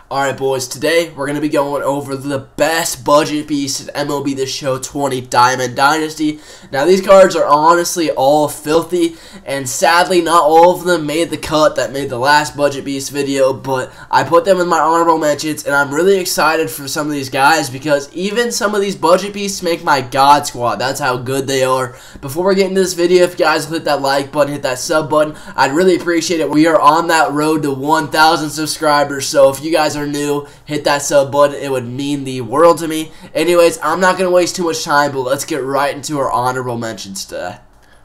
Alright boys, today we're going to be going over the best budget beast in MLB The Show 20 Diamond Dynasty. Now these cards are honestly all filthy, and sadly not all of them made the cut that made the last budget beast video, but I put them in my honorable mentions, and I'm really excited for some of these guys because even some of these budget beasts make my God squad. That's how good they are. Before we get into this video, if you guys will hit that like button, hit that sub button, I'd really appreciate it. We are on that road to 1,000 subscribers, so if you guys are new, hit that sub button. It would mean the world to me. Anyways, I'm not going to waste too much time, but let's get right into our honorable mentions today.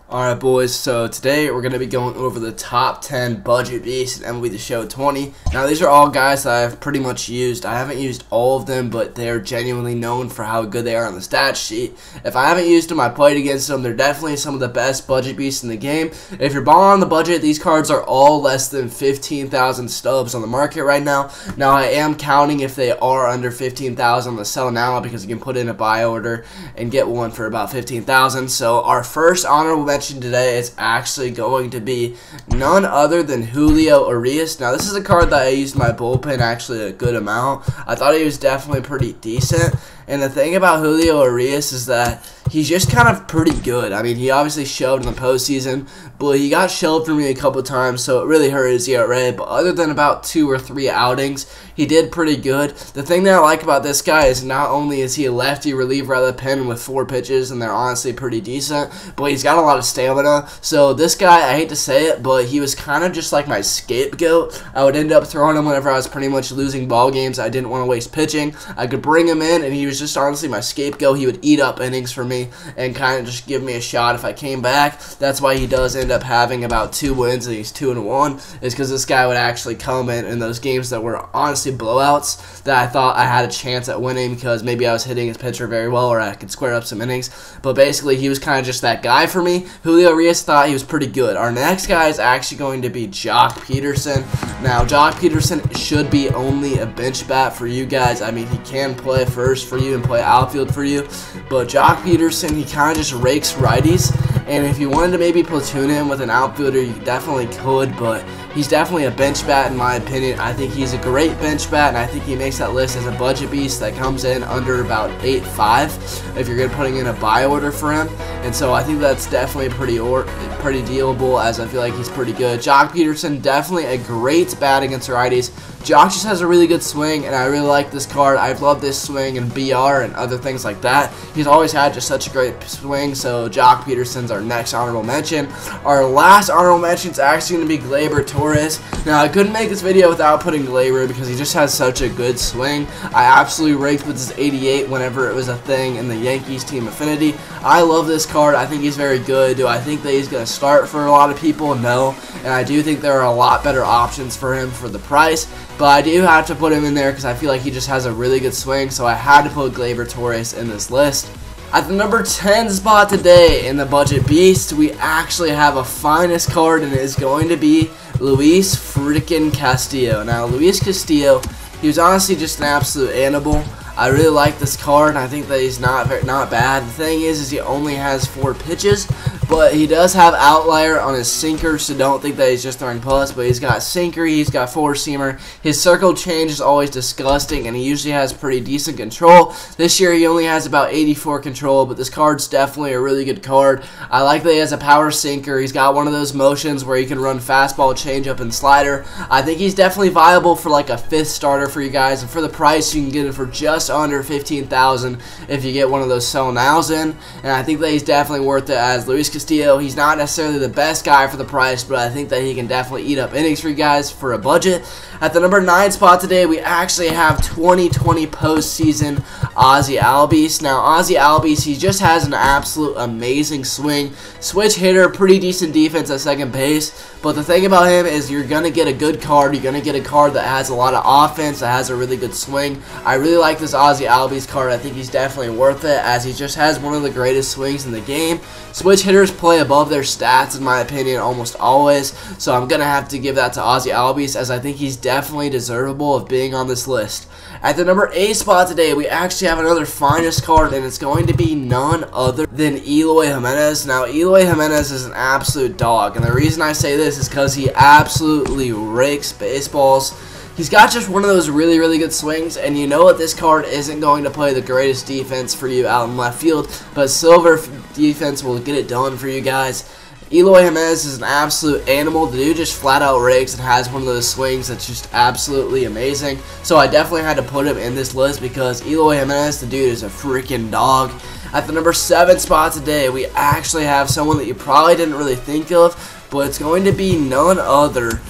Alright boys, so today we're going to be going over the top 10 budget beasts in MLB The Show 20. Now these are all guys that I've pretty much used. I haven't used all of them, but they're genuinely known for how good they are on the stat sheet. If I haven't used them, I played against them. They're definitely some of the best budget beasts in the game. If you're balling on the budget, these cards are all less than 15,000 stubs on the market right now. Now I am counting if they are under 15,000 on the sell now because you can put in a buy order and get one for about 15,000. So our first honorable mention today is actually going to be none other than Julio Urias. Now this is a card that I used in my bullpen actually a good amount. I thought he was definitely pretty decent, and the thing about Julio Urias is that he's just kind of pretty good. I mean, he obviously shoved in the postseason, but he got shelved for me a couple times, so it really hurt his ERA. But other than about 2 or 3 outings, he did pretty good. The thing that I like about this guy is not only is he a lefty reliever out of the pen with 4 pitches, and they're honestly pretty decent, but he's got a lot of stamina. So this guy, I hate to say it, but he was kind of just like my scapegoat. I would end up throwing him whenever I was pretty much losing ball games. I didn't want to waste pitching. I could bring him in, and he was just honestly my scapegoat. He would eat up innings for me and kind of just give me a shot if I came back. That's why he does end up having about 2 wins, and he's 2-1, is because this guy would actually come in those games that were honestly blowouts that I thought I had a chance at winning because maybe I was hitting his pitcher very well or I could square up some innings. But basically, he was kind of just that guy for me. Julio Urias thought he was pretty good. Our next guy is actually going to be Jock Peterson. Now, Jock Peterson should be only a bench bat for you guys. I mean, he can play first for you and play outfield for you, but Jock Peterson, he kind of just rakes righties, and if you wanted to maybe platoon him with an outfielder, you definitely could, but he's definitely a bench bat in my opinion. I think he's a great bench bat, and I think he makes that list as a budget beast that comes in under about 8.5 if you're going to putting in a buy order for him, and so I think that's definitely pretty dealable, as I feel like he's pretty good. Jock Peterson, definitely a great bat against righties. Jock just has a really good swing, and I really like this card. I've loved this swing in BR and other things like that. He's always had just such a great swing, so Jock Peterson's our next honorable mention. Our last honorable mention is actually going to be Gleyber Torres. Now, I couldn't make this video without putting Gleyber because he just has such a good swing. I absolutely raked with his 88 whenever it was a thing in the Yankees team affinity. I love this card. I think he's very good. Do I think that he's going to start for a lot of people? No. And I do think there are a lot better options for him for the price. But I do have to put him in there because I feel like he just has a really good swing, so I had to put Gleyber Torres in this list. At the number 10 spot today in the Budget Beast, we actually have a finest card, and it is going to be Luis freaking Castillo. Now, Luis Castillo, he was honestly just an absolute animal. I really like this card, and I think that he's not bad. The thing is he only has 4 pitches, but he does have outlier on his sinker, so don't think that he's just throwing putts, but he's got sinker, he's got 4-seamer. His circle change is always disgusting, and he usually has pretty decent control. This year he only has about 84 control, but this card's definitely a really good card. I like that he has a power sinker. He's got one of those motions where he can run fastball, changeup, and slider. I think he's definitely viable for like a 5th starter for you guys, and for the price you can get it for just under 15,000 if you get one of those sell nows in, and I think that he's definitely worth it as Luis Castillo. He's not necessarily the best guy for the price, but I think that he can definitely eat up innings for you guys for a budget. At the number 9 spot today, we actually have 2020 postseason Ozzie Albies. Now, Ozzie Albies, he just has an absolute amazing swing. Switch hitter, pretty decent defense at second base. But the thing about him is you're going to get a good card. You're going to get a card that has a lot of offense, that has a really good swing. I really like this Ozzie Albies card. I think he's definitely worth it, as he just has one of the greatest swings in the game. Switch hitters play above their stats, in my opinion, almost always. So I'm going to have to give that to Ozzie Albies, as I think he's definitely deservable of being on this list. At the number 8 spot today, we actually have another finest card, and it's going to be none other than Eloy Jimenez. Now, Eloy Jimenez is an absolute dog, and the reason I say this is because he absolutely rakes baseballs. He's got just one of those really, really good swings, and you know what? This card isn't going to play the greatest defense for you out in left field, but silver defense will get it done for you guys. Eloy Jimenez is an absolute animal. The dude just flat out rakes and has one of those swings that's just absolutely amazing. So I definitely had to put him in this list because Eloy Jimenez, the dude, is a freaking dog. At the number 7 spot today, we actually have someone that you probably didn't really think of, but it's going to be none other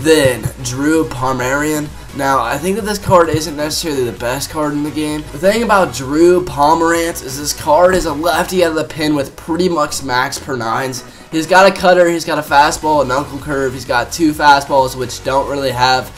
than Drew Pomeranz. Now, I think that this card isn't necessarily the best card in the game. The thing about Drew Pomeranz is this card is a lefty out of the pin with pretty much max per 9s. He's got a cutter, he's got a fastball, an knuckle curve, he's got 2 fastballs which don't really have.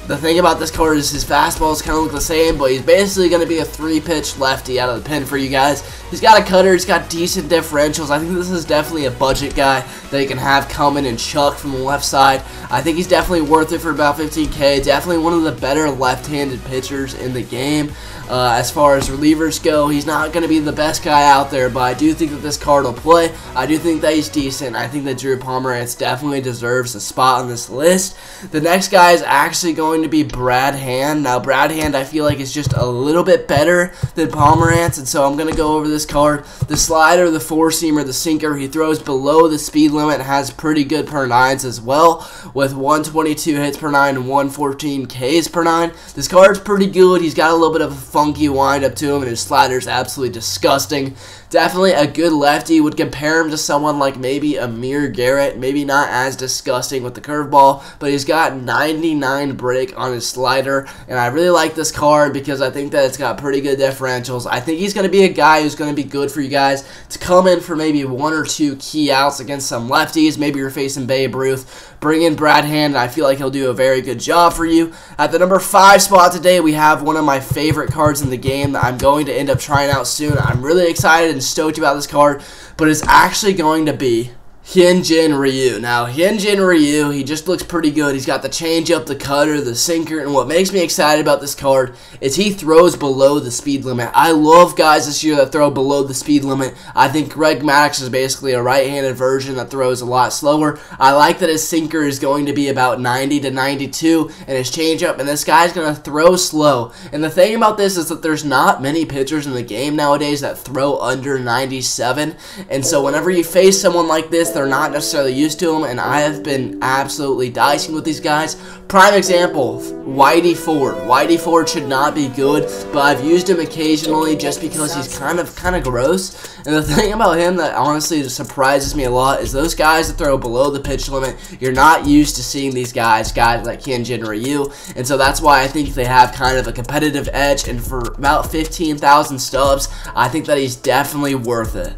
The thing about this card is his fastballs kind of look the same, but he's basically going to be a 3-pitch lefty out of the pin for you guys. He's got a cutter, he's got decent differentials. I think this is definitely a budget guy that you can have come in and chuck from the left side. I think he's definitely worth it for about 15K. Definitely one of the better left-handed pitchers in the game. As far as relievers go, he's not going to be the best guy out there, but I do think that this card will play. I do think that he's decent. I think that Drew Pomeranz definitely deserves a spot on this list. The next guy is actually going to be Brad Hand. Now, Brad Hand, I feel like is just a little bit better than Pomeranz, and so I'm going to go over this card. The slider, the 4-seamer, the sinker, he throws below the speed limit, has pretty good per 9s as well, with 122 hits per 9 and 114 Ks per 9. This card's pretty good. He's got a little bit of a funky windup to him, and his slider's absolutely disgusting. Definitely a good lefty. Would compare him to someone like maybe Amir Garrett. Maybe not as disgusting with the curveball, but he's got 99 break on his slider, and I really like this card because I think that it's got pretty good differentials. I think he's going to be a guy who's going to be good for you guys to come in for maybe 1 or 2 key outs against some lefties. Maybe you're facing Babe Ruth. Bring in Brad Hand, and I feel like he'll do a very good job for you. At the number 5 spot today, we have one of my favorite cards in the game that I'm going to end up trying out soon. I'm really excited and stoked about this card, but it's actually going to be Hyunjin Ryu. Now, Hyunjin Ryu, he just looks pretty good. He's got the changeup, the cutter, the sinker, and what makes me excited about this card is he throws below the speed limit. I love guys this year that throw below the speed limit. I think Greg Maddux is basically a right-handed version that throws a lot slower. I like that his sinker is going to be about 90 to 92, and his changeup, and this guy's going to throw slow. And the thing about this is that there's not many pitchers in the game nowadays that throw under 97, and so whenever you face someone like this, they're not necessarily used to them, and I have been absolutely dicing with these guys. Prime example, Whitey Ford. Whitey Ford should not be good, but I've used him occasionally just because he's kind of gross. And the thing about him that honestly surprises me a lot is those guys that throw below the pitch limit, you're not used to seeing these guys like Hyunjin Ryu, and so that's why I think they have kind of a competitive edge, and for about 15,000 stubs, I think that he's definitely worth it.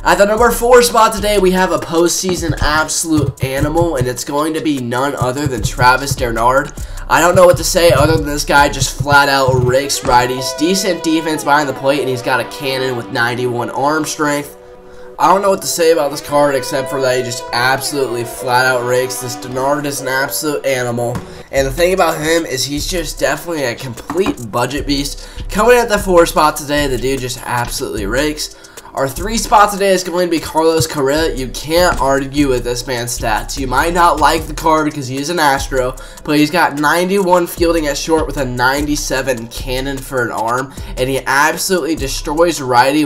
At the number 4 spot today, we have a postseason absolute animal, and it's going to be none other than Travis Darnard. I don't know what to say other than this guy just flat out rakes righties. Decent defense behind the plate, and he's got a cannon with 91 arm strength. I don't know what to say about this card except for that he just absolutely flat out rakes. This Darnard is an absolute animal. And the thing about him is he's just definitely a complete budget beast. Coming at the 4 spot today, the dude just absolutely rakes. Our 3 spot today is going to be Carlos Correa. You can't argue with this man's stats. You might not like the card because he's an Astro, but he's got 91 fielding at short with a 97 cannon for an arm, and he absolutely destroys righties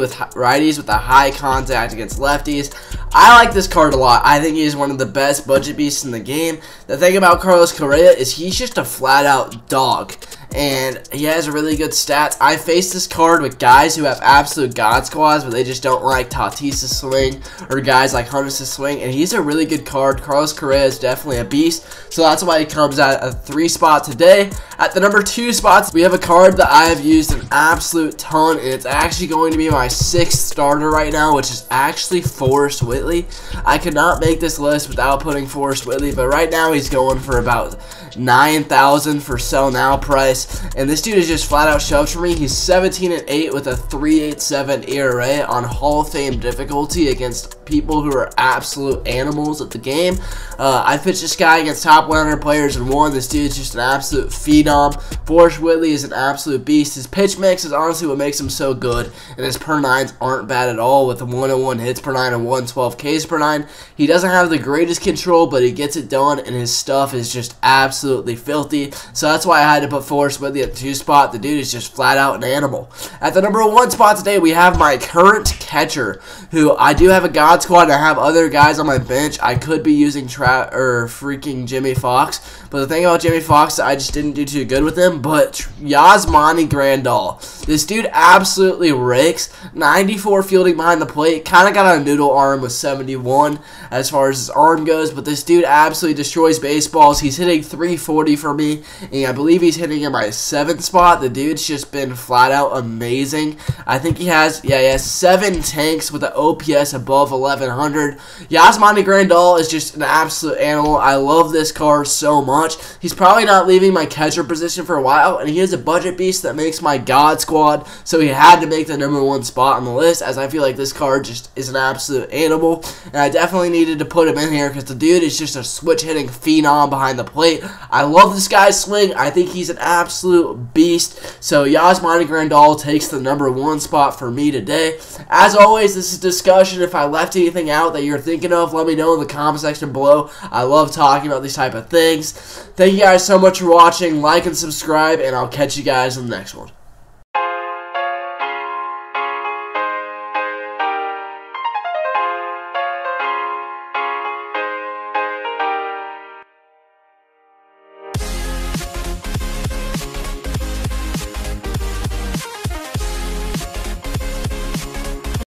with a high contact against lefties. I like this card a lot. I think he's one of the best budget beasts in the game. The thing about Carlos Correa is he's just a flat out dog, and he has really good stats. I faced this card with guys who have absolute god squads, but they just don't like Tatis's swing, or guys like Hunter's swing, and he's a really good card. Carlos Correa is definitely a beast, so that's why he comes at a 3 spot today. At the number 2 spots, we have a card that I have used an absolute ton, and it's actually going to be my 6th starter right now, which is actually Forrest Whitley. I could not make this list without putting Forrest Whitley, but right now he's going for about 9,000 for sell now price, and this dude is just flat out shoved for me. He's 17-8 with a 3.87 ERA on Hall of Fame difficulty against people who are absolute animals at the game. I pitched this guy against top 100 players and won. This dude's just an absolute phenom. phenom. Forrest Whitley is an absolute beast. His pitch mix is honestly what makes him so good, and his per nines aren't bad at all with 101 hits per nine and 112 Ks per nine. He doesn't have the greatest control, but he gets it done, and his stuff is just absolutely filthy. So that's why I had to put Forrest Whitley at the 2 spot. The dude is just flat out an animal. At the number 1 spot today, we have my current catcher, who I do have a God squad, and I have other guys on my bench. I could be using freaking Jimmy Fox, but the thing about Jimmy Fox, I just didn't do too good with him. But Yasmani Grandal, this dude absolutely rakes. 94 fielding behind the plate, kind of got a noodle arm with 71 as far as his arm goes, but this dude absolutely destroys baseballs. He's hitting 340 for me, and I believe he's hitting in my 7th spot. The dude's just been flat out amazing. I think he has 7 tanks with an OPS above 1100. Yasmani Grandal is just an absolute animal. I love this card so much. He's probably not leaving my catcher position for a while, and he is a budget beast that makes my God squad, so he had to make the number 1 spot on the list, as I feel like this card just is an absolute animal, and I definitely needed to put him in here because the dude is just a switch-hitting phenom behind the plate. I love this guy's swing. I think he's an absolute beast, so Yasmani Grandal takes the number 1 spot for me today. As always, this is discussion. If I left anything out that you're thinking of, let me know in the comment section below. I love talking about these type of things. Thank you guys so much for watching. Like and subscribe, and I'll catch you guys in the next one.